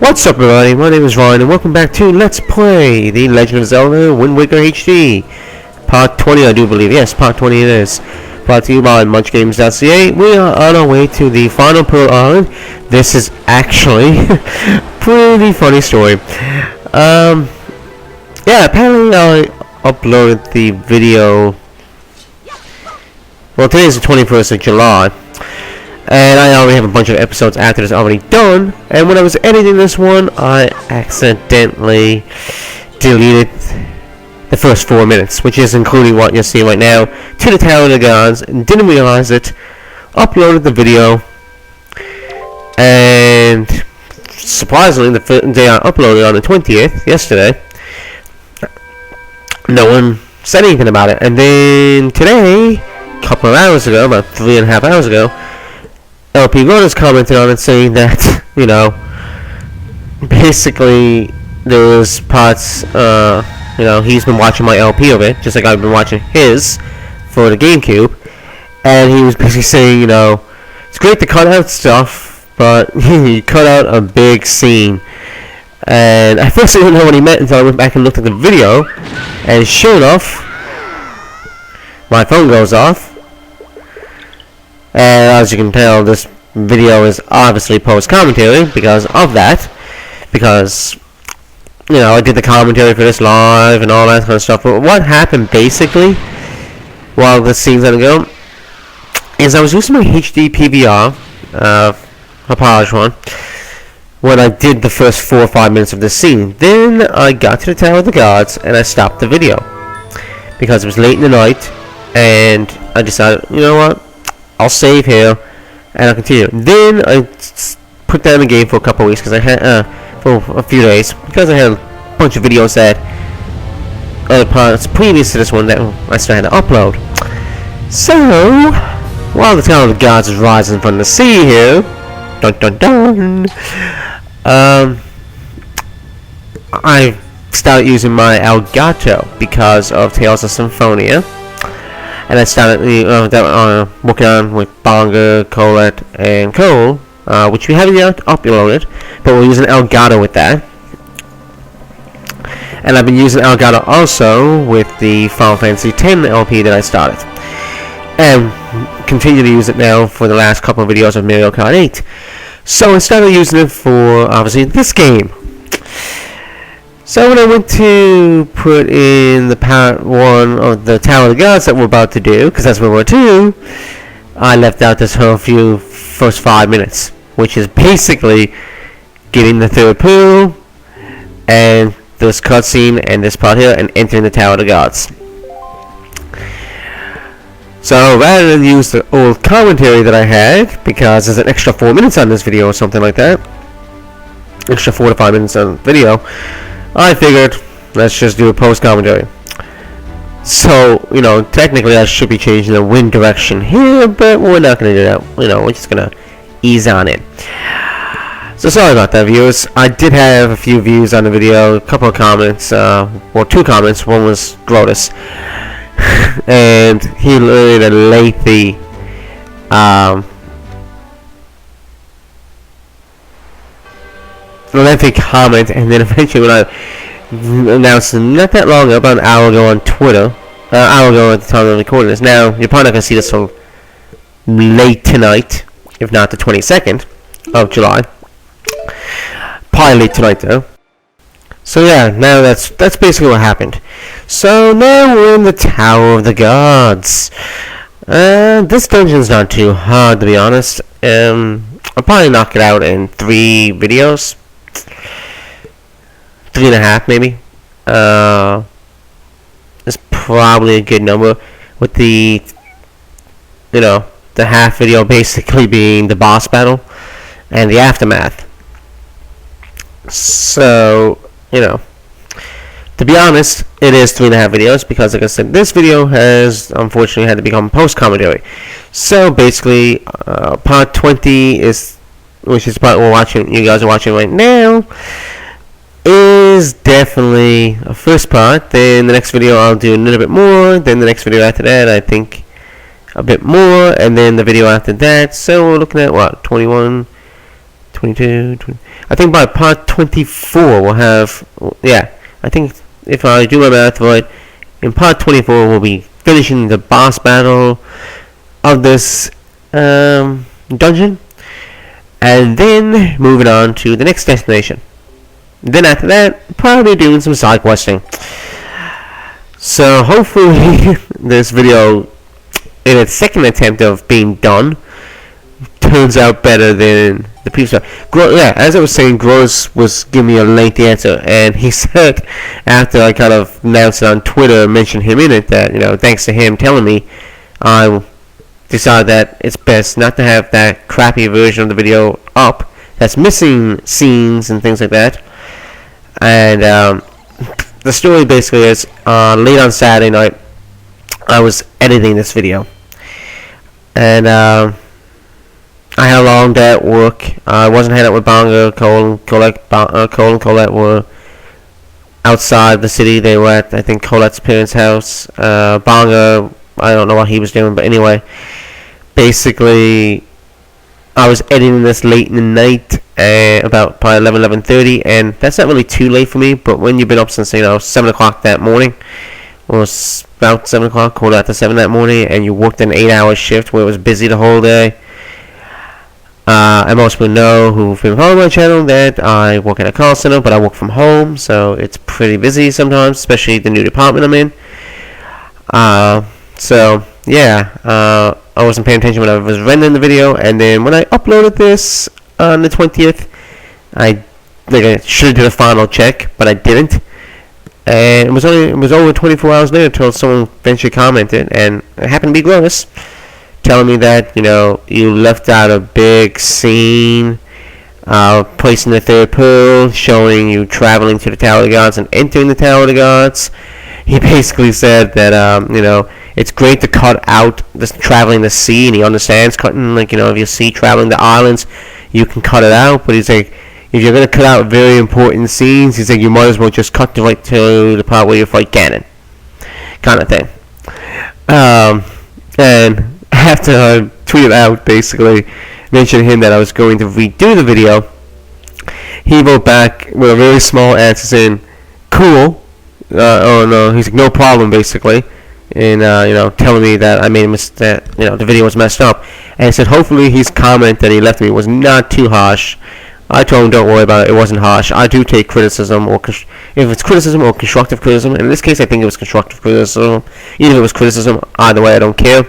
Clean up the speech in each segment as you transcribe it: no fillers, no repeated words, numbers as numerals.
What's up everybody, my name is Ryan and welcome back to Let's Play The Legend of Zelda Wind Waker HD Part 20 I do believe, yes, Part 20 it is. Brought to you by MunchGames.ca. We are on our way to the final Pearl Island. This is actually a pretty funny story. Yeah, apparently I uploaded the video. Well, today is the 21st of July. And I already have a bunch of episodes after this already done. And when I was editing this one, I accidentally deleted the first 4 minutes, which is including what you're seeing right now, to the Tower of the Gods, and didn't realize it. Uploaded the video, and surprisingly, the day I uploaded on the 20th, yesterday, no one said anything about it. And then today, a couple of hours ago, about 3.5 hours ago, LP Runners commented on it saying that, you know, basically there was parts, you know, he's been watching my LP of it, just like I've been watching his for the GameCube, and he was basically saying, you know, it's great to cut out stuff, but you cut out a big scene. And I first didn't know what he meant until I went back and looked at the video, and sure enough, my phone goes off. And as you can tell, this video is obviously post-commentary because of that. Because, you know, I did the commentary for this live and all that kind of stuff. But what happened basically, while the scene's gonna go, is I was using my HD PVR, a polished one, when I did the first 4 or 5 minutes of this scene. Then I got to the Tower of the Gods and I stopped the video. Because it was late in the night, and I decided, you know what? I'll save here, and I'll continue. Then I put down the game for a couple of weeks because I had for a few days because I had a bunch of videos that other parts previous to this one that I still had to upload. So while the Tower of the Gods is rising from the sea here, dun dun dun, I started using my Elgato because of Tales of Symphonia. And I started working on with Bonga, Colette, and Cole, which we haven't yet uploaded, but we're using Elgato with that. And I've been using Elgato also with the Final Fantasy X LP that I started. And continue to use it now for the last couple of videos of Mario Kart 8. So I started using it for, obviously, this game. So when I went to put in the part 1 of the Tower of the Gods that we're about to do, because that's what we're to, I left out this whole first 5 minutes, which is basically getting the third pool, and this cutscene, and this part here, and entering the Tower of the Gods. So rather than use the old commentary that I had, because there's an extra 4 minutes on this video or something like that, extra 4 to 5 minutes on the video, I figured, let's just do a post-commentary. So, you know, technically I should be changing the wind direction here, but we're not going to do that. You know, we're just going to ease on it. So sorry about that, viewers. I did have a few views on the video, a couple of comments, well, 2 comments. One was Grotus. And he literally had a lengthy, comment, and then eventually when I announced not that long ago, about an hour ago on Twitter, an hour ago at the time I'm recording this. Now you're probably not going to see this till late tonight, if not the 22nd of July. Probably late tonight though. So yeah, now that's basically what happened. So now we're in the Tower of the Gods. This dungeon's not too hard, to be honest. I'll probably knock it out in 3 videos. 3.5 maybe. It's probably a good number, with the, you know, the half video basically being the boss battle and the aftermath. So, you know, to be honest, it is 3.5 videos because, like I said, this video has unfortunately had to become post-commentary. So basically, part 20 is, which is the part you guys are watching right now, is definitely a first part. Then the next video I'll do a little bit more. Then the next video after that, I think a bit more, and then the video after that. So we're looking at what, 21, 22, 20, I think by part 24 we'll have, yeah, I think if I do my math right, in part 24 we'll be finishing the boss battle of this dungeon, and then moving on to the next destination. Then after that, probably doing some side questing. So hopefully this video, in its second attempt of being done, turns out better than the previous one. Yeah, as I was saying, Gross was giving me a lengthy answer, and he said, after I kind of announced it on Twitter and mentioned him in it, that, thanks to him telling me, I decided that it's best not to have that crappy version of the video up that's missing scenes and things like that. And the story basically is, late on Saturday night, I was editing this video, and I had a long day at work. I wasn't hanging out with Bonga. Cole and Colette were outside the city. They were at, I think, Colette's parents' house. Bonga, I don't know what he was doing, but anyway, basically, I was editing this late in the night, about probably 11:30, and that's not really too late for me, but when you've been up since, 7 o'clock that morning, or about 7 o'clock, quarter after 7 that morning, and you worked an 8-hour shift where it was busy the whole day. Most people know who've been following my channel that I work at a call center, but I work from home, so it's pretty busy sometimes, especially the new department I'm in. So, yeah, I wasn't paying attention when I was rendering the video, and then when I uploaded this on the 20th, I should have did a final check, but I didn't. And it was over 24 hours later until someone eventually commented, and it happened to be Gross, telling me that, you left out a big scene, placing the third pearl, showing you traveling to the Tower of the Gods and entering the Tower of the Gods. He basically said that, it's great to cut out this traveling the sea, and he understands cutting, if you see traveling the islands, you can cut it out, but he's like, if you're going to cut out very important scenes, he's like, you might as well just cut right to the part where you fight Ganon, kind of thing. And after I tweeted out, basically, mentioning him that I was going to redo the video, he wrote back with a very small answer saying, cool, oh no, he's like, no problem, basically, and telling me that I made a mistake, the video was messed up, and he said hopefully his comment that he left me was not too harsh. I told him don't worry about it, it wasn't harsh. I do take criticism, or if it's criticism or constructive criticism. In this case, I think it was constructive criticism. Even if it was criticism, either way, I don't care.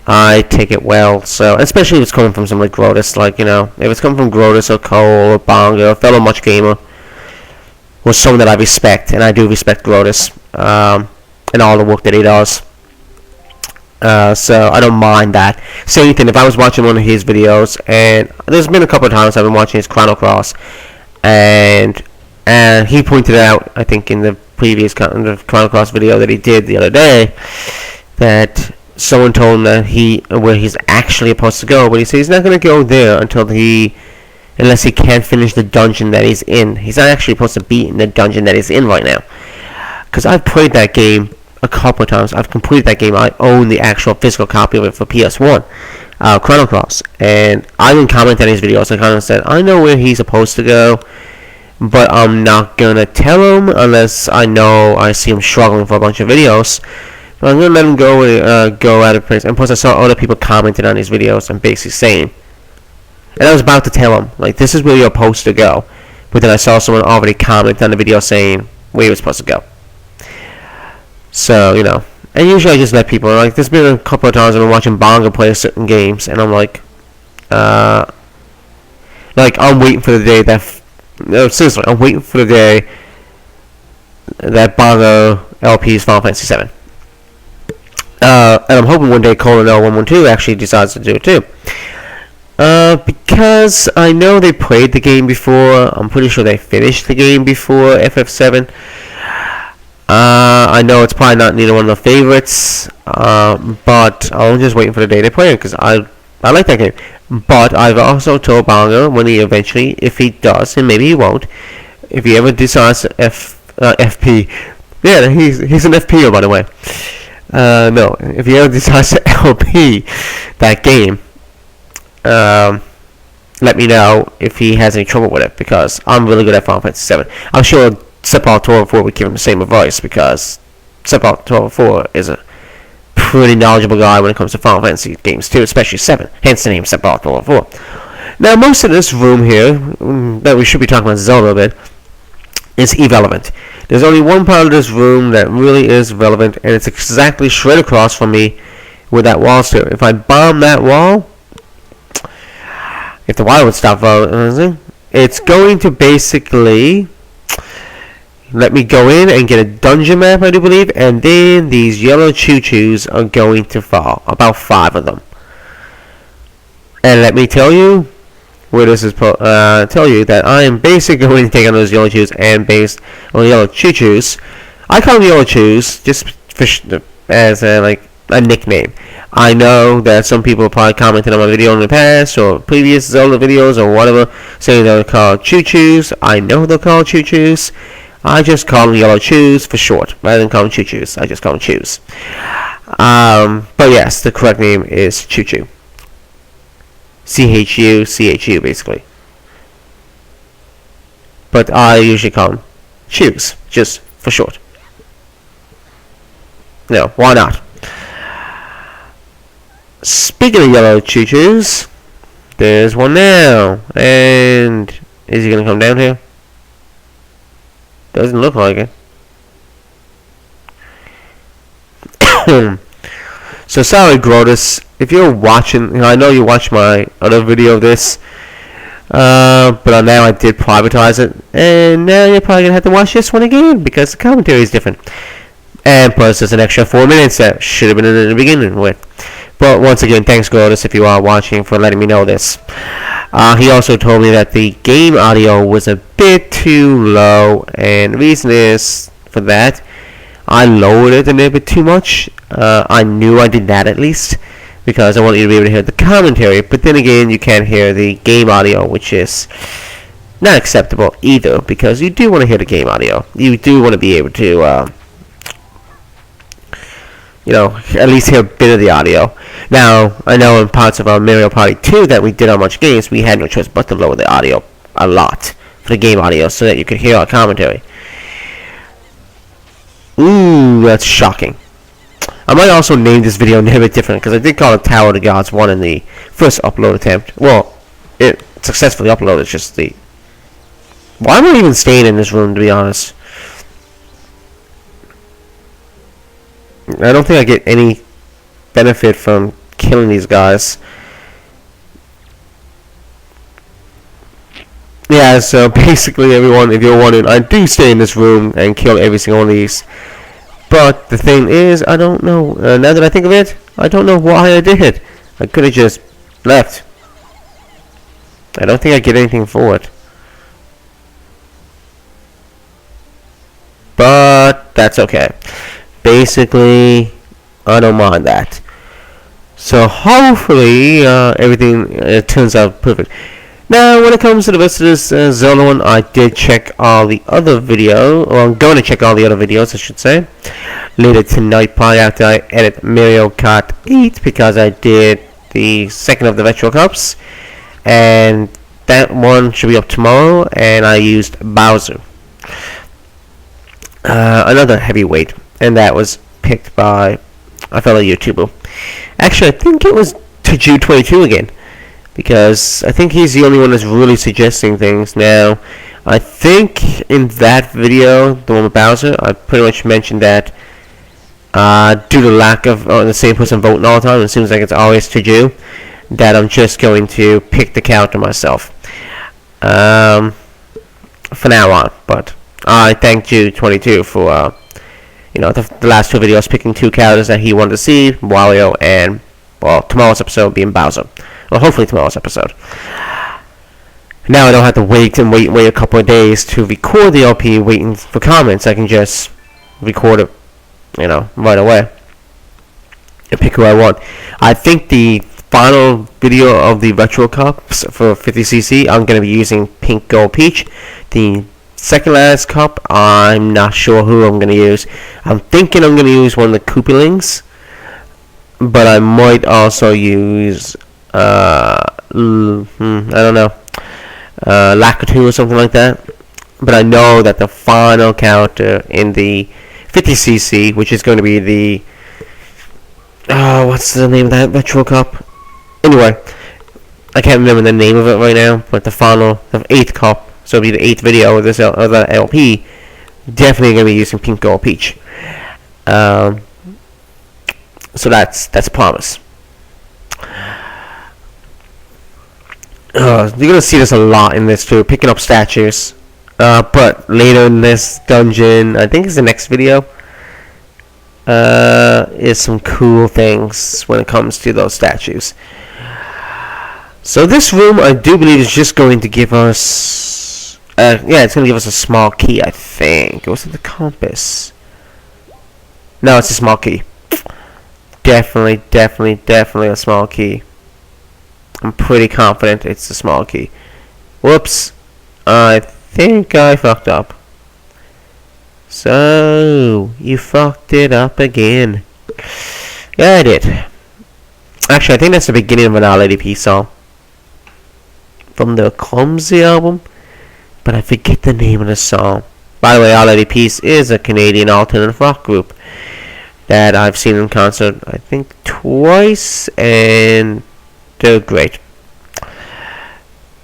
I take it well, so especially if it's coming from someone like Grotus, if it's coming from Grotus or Cole or Bonga or fellow Much Gamer, or someone that I respect, and I do respect Grotus, and all the work that he does. So I don't mind that. Same thing, if I was watching one of his videos, and there's been a couple of times I've been watching his Chrono Cross, and he pointed out, I think in the previous Chrono Cross video that he did the other day, that someone told him that where he's actually supposed to go, but he said he's not going to go there unless he can't finish the dungeon that he's in. He's not actually supposed to be in the dungeon that he's in right now. Because I've played that game a couple of times. I've completed that game. I own the actual physical copy of it for PS1, Chrono Cross. And I didn't comment on his videos. I kind of said, I know where he's supposed to go, but I'm not going to tell him unless I see him struggling for a bunch of videos. But I'm going to let him go at a pace. And plus I saw other people commenting on his videos and basically saying, and I was about to tell him, this is where you're supposed to go. But then I saw someone already comment on the video saying where he was supposed to go. So, and usually I just let people, there's been a couple of times I've been watching Bonga play certain games, and I'm I'm waiting for the day seriously, I'm waiting for the day that Bonga LP's Final Fantasy VII. And I'm hoping one day Cole and L112 actually decides to do it too. Because I know they played the game before. I'm pretty sure they finished the game before FF7. I know it's probably not neither one of the favorites, but I'm just waiting for the day they play it, because I like that game. But I've also told Bonga when he eventually, if he does, and maybe he won't, if he ever decides to FP, yeah, he's an FPer, by the way. No, if he ever decides to LP that game, let me know if he has any trouble with it, because I'm really good at Final Fantasy 7. I'm sure Sepal 1204 would give him the same advice, because Sepal 1204 is a pretty knowledgeable guy when it comes to Final Fantasy games too, especially 7. Hence the name Sepal 1204. Now, most of this room here, that we should be talking about Zelda a bit, is irrelevant. There's only one part of this room that really is relevant, and it's exactly straight across from me where that wall's to. If I bomb that wall, if the wire would stop voting, it's going to basically let me go in and get a dungeon map, I do believe, and then these yellow choo-choos are going to fall. About 5 of them. And let me tell you, where this is tell you that I am basically going to take on those yellow choo-choos, and based on the yellow choo-choos, I call them yellow choos just as like a nickname. I know that some people probably commented on my video in the past or previous Zelda videos or whatever, saying they're called choo-choos. I know they're called choo-choos. I just call them yellow choos for short, rather than call them choo-choos. I just call them choos. But yes, the correct name is choo-choo. C-H-U, basically. But I usually call them choos, just for short. No, why not? Speaking of yellow choo-choos, there's one now. And is he going to come down here? Doesn't look like it. So sorry, Grotus, if you're watching, I know you watched my other video of this, but now I did privatize it, and now you're probably going to have to watch this one again, because the commentary is different. And plus, there's an extra 4 minutes that should have been in the beginning with. But once again, thanks, Grotus, if you are watching, for letting me know this. He also told me that the game audio was a bit too low, and the reason is for that, I lowered it a little bit too much. I knew I did that at least, because I want you to be able to hear the commentary, but then again, you can't hear the game audio, which is not acceptable either, because you do want to hear the game audio. You do want to be able to, at least hear a bit of the audio. Now, I know in parts of our Mario Party 2 that we did on much games, we had no choice but to lower the audio a lot for the game audio so that you could hear our commentary. Ooh, that's shocking. I might also name this video a little bit different, because I did call it Tower of the Gods 1 in the first upload attempt. Well, it successfully uploaded, it's just the... Why am I even staying in this room, to be honest? I don't think I get any benefit from killing these guys. Yeah, so basically, everyone, if you're wondering, I do stay in this room and kill every single one of these. But the thing is, I don't know. Now that I think of it, I don't know why I did it. I could have just left. I don't think I get anything for it. But that's okay. Basically, I don't mind that. So hopefully everything turns out perfect. Now, when it comes to the rest of this Zelda one, I did check all the other video, or I'm going to check all the other videos, I should say, later tonight, probably after I edit Mario Kart 8, because I did the second of the Virtual Cups, and that one should be up tomorrow, and I used Bowser, another heavyweight, and that was picked by a fellow YouTuber. Actually, I think it was Taju22 again, because I think he's the only one that's really suggesting things. Now, I think in that video, the one with Bowser, I pretty much mentioned that due to lack of the same person voting all the time, it seems like it's always Taju, that I'm just going to pick the character myself for now on. But I thank Ju22 for the last 2 videos picking 2 characters that he wanted to see, Wario and, well, tomorrow's episode being Bowser. Well, hopefully tomorrow's episode. Now I don't have to wait a couple of days to record the LP waiting for comments. I can just record it, right away. And pick who I want. I think the final video of the Retro Cups for 50cc, I'm going to be using Pink Gold Peach. The second last cup, I'm not sure who I'm going to use. I'm thinking I'm going to use one of the Koopalings, but I might also use I don't know, lack of 2 or something like that. But I know that the final character in the 50cc, which is going to be the what's the name of that retro cup? Anyway, I can't remember the name of it right now, but the 8th cup, so it'll be the 8th video of this other LP, definitely going to be using Pink Gold Peach. So that's a promise. You're going to see this a lot in this too, picking up statues. But later in this dungeon, I think it's the next video, is some cool things when it comes to those statues. So this room, I do believe, is just going to give us, it's going to give us a small key, I think. Was it the compass? No, it's a small key. Definitely a small key. I'm pretty confident it's a small key. Whoops. I think I fucked up. So, you fucked it up again. Yeah, I did. Actually, I think that's the beginning of an Our Lady Peace song. From the Clumsy album. But I forget the name of the song. By the way, Our Lady Peace is a Canadian alternative rock group that I've seen in concert, I think, twice, and they're great.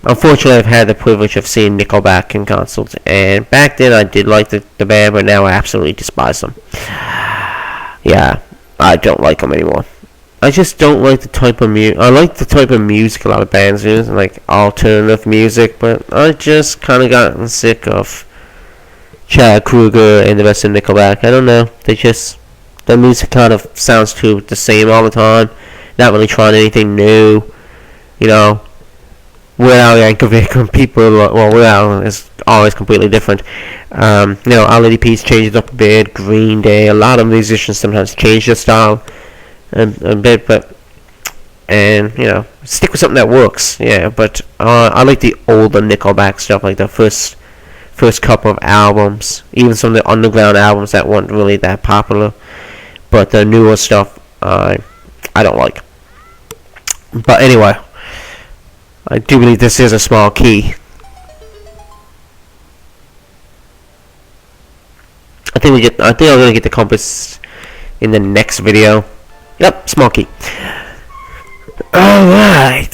Unfortunately, I've had the privilege of seeing Nickelback in concert, and back then I did like the band, but now I absolutely despise them. Yeah, I don't like them anymore. I just don't like the type of music. I like the type of music a lot of bands use, like alternative music, but I just kind of gotten sick of Chad Kroeger and the rest of Nickelback. I don't know. The music kind of sounds too the same all the time. Not really trying anything new. You know, Without Yankovic, people, Without is always completely different. Our Lady Peace changes up a bit. Green Day, a lot of musicians sometimes change their style a bit, and stick with something that works. Yeah, but I like the older Nickelback stuff, like the first couple of albums, even some of the underground albums that weren't really that popular. But the newer stuff, I don't like. But anyway, I do believe this is a small key. I think I'm gonna get the compass in the next video. Yep, small key. All right.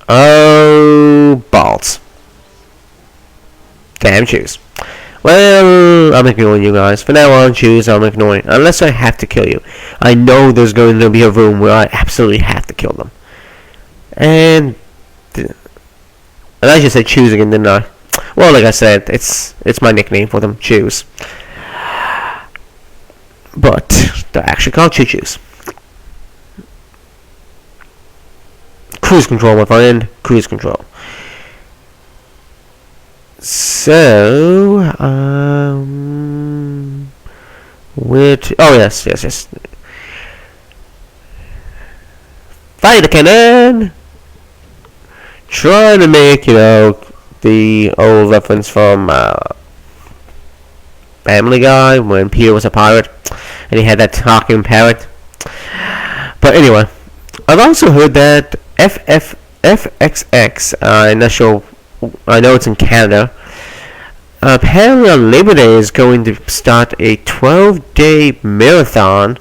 Oh, balls. Damn shoes. Well, I'm ignoring you guys. For now on, shoes, I'm ignoring. Unless I have to kill you. I know there's going to be a room where I absolutely have to kill them. And I just said choose again, didn't I? Well, like I said, it's my nickname for them, choose. But they're actually called choo-choos. Cruise control, my friend. Cruise control. So, yes. Fire the cannon! Trying to make, the old reference from Family Guy when Peter was a pirate and he had that talking parrot. But anyway, I've also heard that FXX, I'm not sure, I know it's in Canada, apparently on Labor Day is going to start a 12-day marathon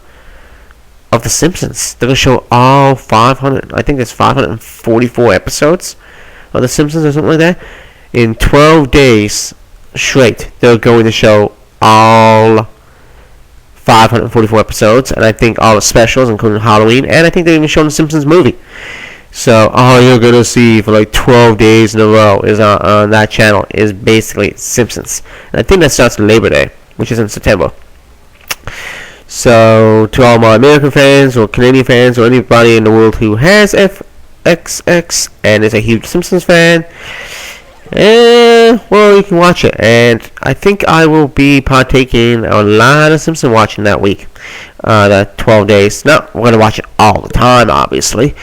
of The Simpsons. They're going to show all 544 episodes of The Simpsons or something like that. In 12 days straight, they're going to show all 544 episodes, and I think all the specials, including Halloween, and I think they're even showing The Simpsons movie. So all you're going to see for like 12 days in a row is on that channel is basically Simpsons. And I think that starts Labor Day, which is in September. So to all my American fans or Canadian fans or anybody in the world who has FXX and is a huge Simpsons fan, well, you can watch it. And I think I will be partaking a lot of Simpson watching that week. That 12 days. No, we're going to watch it all the time, obviously.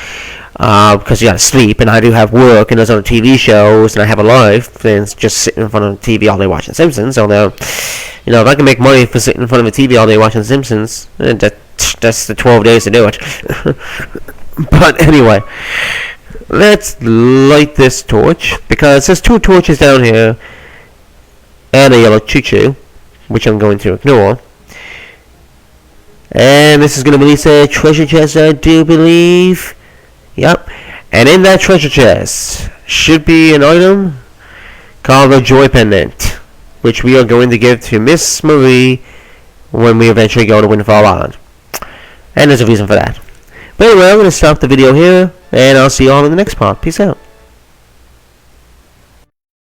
Because you gotta sleep, and I do have work, and there's other TV shows, and I have a life, and it's just sitting in front of the TV all day watching Simpsons. Although, if I can make money for sitting in front of the TV all day watching Simpsons, that's the 12 days to do it. But anyway, let's light this torch, because there's 2 torches down here and a yellow choo-choo, which I'm going to ignore. And this is going to release a treasure chest, I do believe. Yep. And in that treasure chest should be an item called the Joy Pendant, which we are going to give to Miss Marie when we eventually go to Windfall Island. And there's a reason for that. But anyway, I'm going to stop the video here, and I'll see you all in the next part. Peace out.